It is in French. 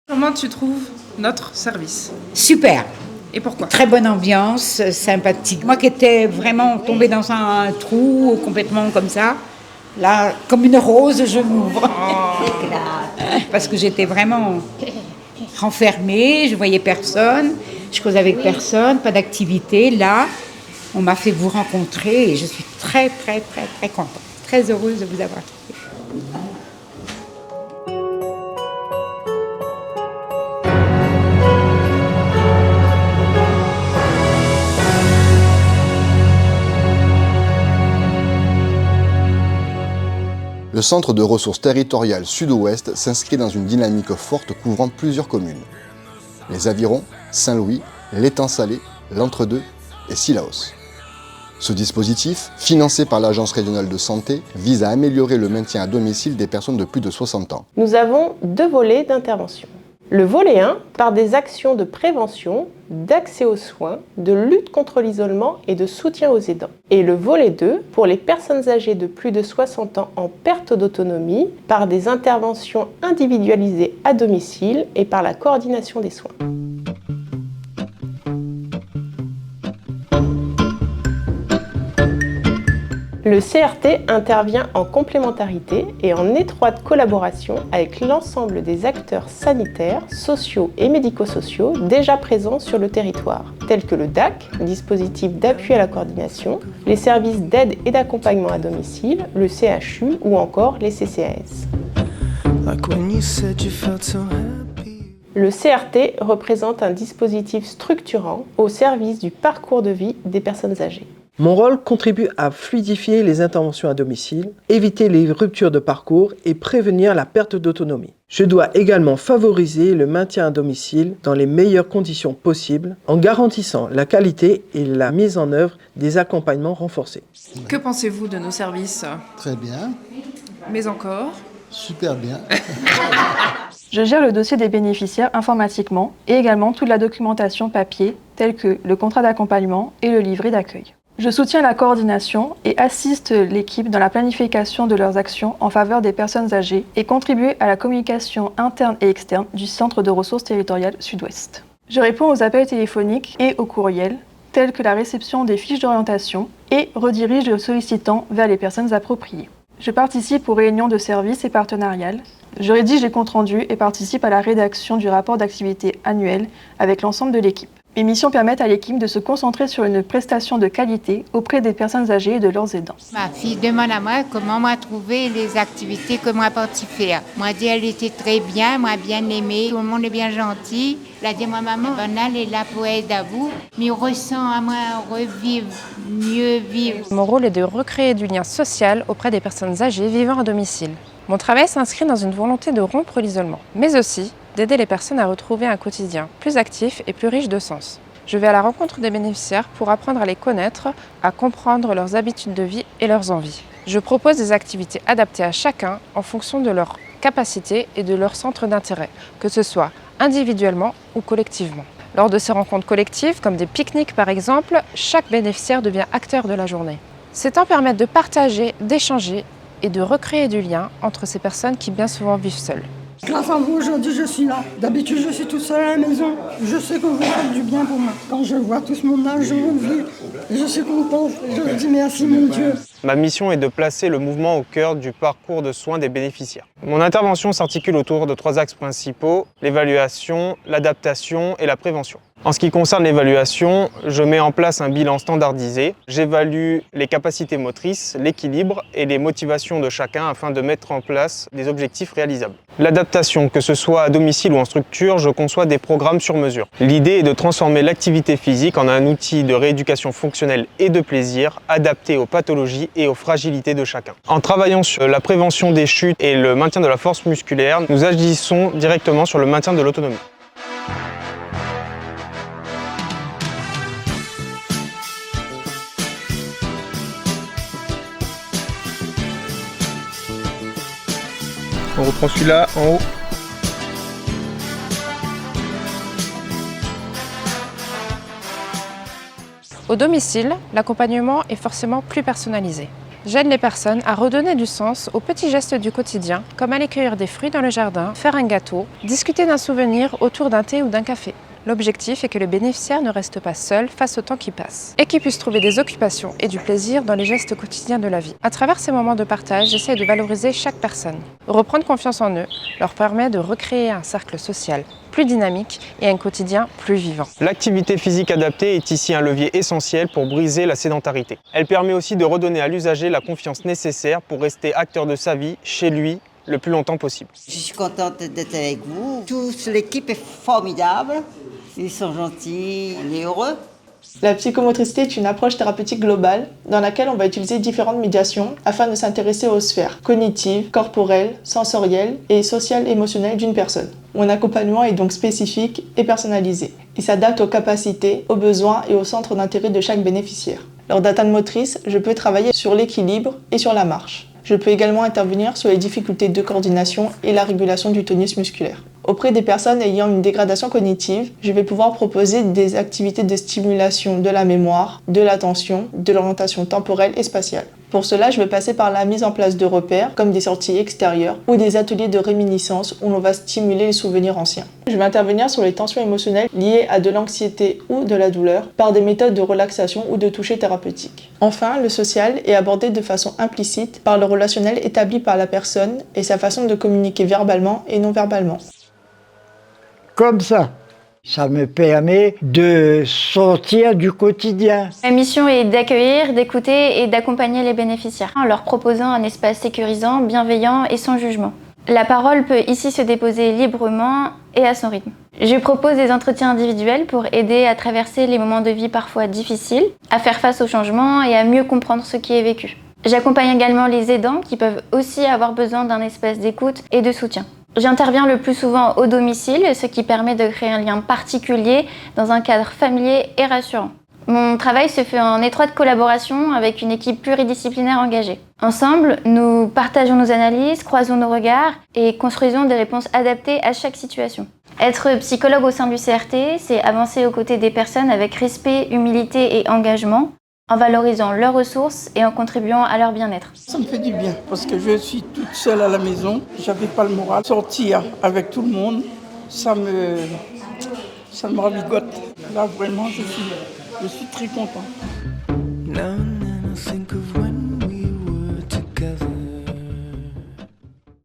Comment tu trouves notre service? Super, Et pourquoi? très bonne ambiance, sympathique. Moi qui étais vraiment tombée dans un trou complètement comme ça, là, comme une rose, je m'ouvre. Parce que j'étais vraiment renfermée, je voyais personne, je causais avec personne, pas d'activité. Là, on m'a fait vous rencontrer et je suis très, très, très, très contente, très heureuse de vous avoir trouvé. Le Centre de ressources territoriales Sud-Ouest s'inscrit dans une dynamique forte couvrant plusieurs communes. Les Avirons, Saint-Louis, l'Étang-Salé, l'Entre-deux et Cilaos. Ce dispositif, financé par l'Agence régionale de santé, vise à améliorer le maintien à domicile des personnes de plus de 60 ans. Nous avons 2 volets d'intervention. Le volet 1, par des actions de prévention, d'accès aux soins, de lutte contre l'isolement et de soutien aux aidants. Et le volet 2, pour les personnes âgées de plus de 60 ans en perte d'autonomie, par des interventions individualisées à domicile et par la coordination des soins. Le CRT intervient en complémentarité et en étroite collaboration avec l'ensemble des acteurs sanitaires, sociaux et médico-sociaux déjà présents sur le territoire, tels que le DAC, dispositif d'appui à la coordination, les services d'aide et d'accompagnement à domicile, le CHU ou encore les CCAS. Le CRT représente un dispositif structurant au service du parcours de vie des personnes âgées. Mon rôle contribue à fluidifier les interventions à domicile, éviter les ruptures de parcours et prévenir la perte d'autonomie. Je dois également favoriser le maintien à domicile dans les meilleures conditions possibles en garantissant la qualité et la mise en œuvre des accompagnements renforcés. Que pensez-vous de nos services? Très bien, Mais encore? super bien. Je gère le dossier des bénéficiaires informatiquement et également toute la documentation papier, telle que le contrat d'accompagnement et le livret d'accueil. Je soutiens la coordination et assiste l'équipe dans la planification de leurs actions en faveur des personnes âgées et contribue à la communication interne et externe du Centre de ressources territoriales Sud-Ouest. Je réponds aux appels téléphoniques et aux courriels, tels que la réception des fiches d'orientation et redirige le sollicitant vers les personnes appropriées. Je participe aux réunions de services et partenariales. Je rédige les comptes rendus et participe à la rédaction du rapport d'activité annuel avec l'ensemble de l'équipe. Mes missions permettent à l'équipe de se concentrer sur une prestation de qualité auprès des personnes âgées et de leurs aidants. Ma fille demande à moi comment moi trouver les activités que moi parti faire. Moi dit elle était très bien, moi bien aimée, tout le monde est bien gentil. Elle a dit moi maman, Banal est là pour aider à vous, mais on ressent à moi revivre, mieux vivre. Mon rôle est de recréer du lien social auprès des personnes âgées vivant à domicile. Mon travail s'inscrit dans une volonté de rompre l'isolement, mais aussi d'aider les personnes à retrouver un quotidien plus actif et plus riche de sens. Je vais à la rencontre des bénéficiaires pour apprendre à les connaître, à comprendre leurs habitudes de vie et leurs envies. Je propose des activités adaptées à chacun en fonction de leurs capacités et de leur centre d'intérêt, que ce soit individuellement ou collectivement. Lors de ces rencontres collectives, comme des pique-niques par exemple, chaque bénéficiaire devient acteur de la journée. Ces temps permettent de partager, d'échanger et de recréer du lien entre ces personnes qui bien souvent vivent seules. Grâce à vous, aujourd'hui, je suis là. D'habitude, je suis toute seule à la maison. Je sais que vous faites du bien pour moi. Quand je vois tout ce monde-là, je me vis. Je suis contente. Je vous dis merci, mon Dieu. Ma mission est de placer le mouvement au cœur du parcours de soins des bénéficiaires. Mon intervention s'articule autour de 3 axes principaux, l'évaluation, l'adaptation et la prévention. En ce qui concerne l'évaluation, je mets en place un bilan standardisé. J'évalue les capacités motrices, l'équilibre et les motivations de chacun afin de mettre en place des objectifs réalisables. L'adaptation, que ce soit à domicile ou en structure, je conçois des programmes sur mesure. L'idée est de transformer l'activité physique en un outil de rééducation fonctionnelle et de plaisir adapté aux pathologies et aux fragilités de chacun. En travaillant sur la prévention des chutes et le maintien de la force musculaire, nous agissons directement sur le maintien de l'autonomie. On reprend celui-là en haut. Au domicile, l'accompagnement est forcément plus personnalisé. J'aide les personnes à redonner du sens aux petits gestes du quotidien, comme aller cueillir des fruits dans le jardin, faire un gâteau, discuter d'un souvenir autour d'un thé ou d'un café. L'objectif est que le bénéficiaire ne reste pas seul face au temps qui passe et qu'il puisse trouver des occupations et du plaisir dans les gestes quotidiens de la vie. À travers ces moments de partage, j'essaie de valoriser chaque personne. Reprendre confiance en eux leur permet de recréer un cercle social plus dynamique et un quotidien plus vivant. L'activité physique adaptée est ici un levier essentiel pour briser la sédentarité. Elle permet aussi de redonner à l'usager la confiance nécessaire pour rester acteur de sa vie chez lui le plus longtemps possible. Je suis contente d'être avec vous. Toute l'équipe est formidable. Ils sont gentils, on est heureux. La psychomotricité est une approche thérapeutique globale dans laquelle on va utiliser différentes médiations afin de s'intéresser aux sphères cognitives, corporelles, sensorielles et sociales-émotionnelles d'une personne. Mon accompagnement est donc spécifique et personnalisé. Il s'adapte aux capacités, aux besoins et aux centres d'intérêt de chaque bénéficiaire. Lors d'atteinte motrice, je peux travailler sur l'équilibre et sur la marche. Je peux également intervenir sur les difficultés de coordination et la régulation du tonus musculaire. Auprès des personnes ayant une dégradation cognitive, je vais pouvoir proposer des activités de stimulation de la mémoire, de l'attention, de l'orientation temporelle et spatiale. Pour cela, je vais passer par la mise en place de repères, comme des sorties extérieures ou des ateliers de réminiscence où l'on va stimuler les souvenirs anciens. Je vais intervenir sur les tensions émotionnelles liées à de l'anxiété ou de la douleur par des méthodes de relaxation ou de toucher thérapeutique. Enfin, le social est abordé de façon implicite par le relationnel établi par la personne et sa façon de communiquer verbalement et non verbalement. Comme ça. Ça me permet de sortir du quotidien. Ma mission est d'accueillir, d'écouter et d'accompagner les bénéficiaires en leur proposant un espace sécurisant, bienveillant et sans jugement. La parole peut ici se déposer librement et à son rythme. Je propose des entretiens individuels pour aider à traverser les moments de vie parfois difficiles, à faire face aux changements et à mieux comprendre ce qui est vécu. J'accompagne également les aidants qui peuvent aussi avoir besoin d'un espace d'écoute et de soutien. J'interviens le plus souvent au domicile, ce qui permet de créer un lien particulier dans un cadre familier et rassurant. Mon travail se fait en étroite collaboration avec une équipe pluridisciplinaire engagée. Ensemble, nous partageons nos analyses, croisons nos regards et construisons des réponses adaptées à chaque situation. Être psychologue au sein du CRT, c'est avancer aux côtés des personnes avec respect, humilité et engagement, en valorisant leurs ressources et en contribuant à leur bien-être. Ça me fait du bien parce que je suis toute seule à la maison, j'avais pas le moral. Sortir avec tout le monde, ça me ravigote. Là vraiment, je suis très contente.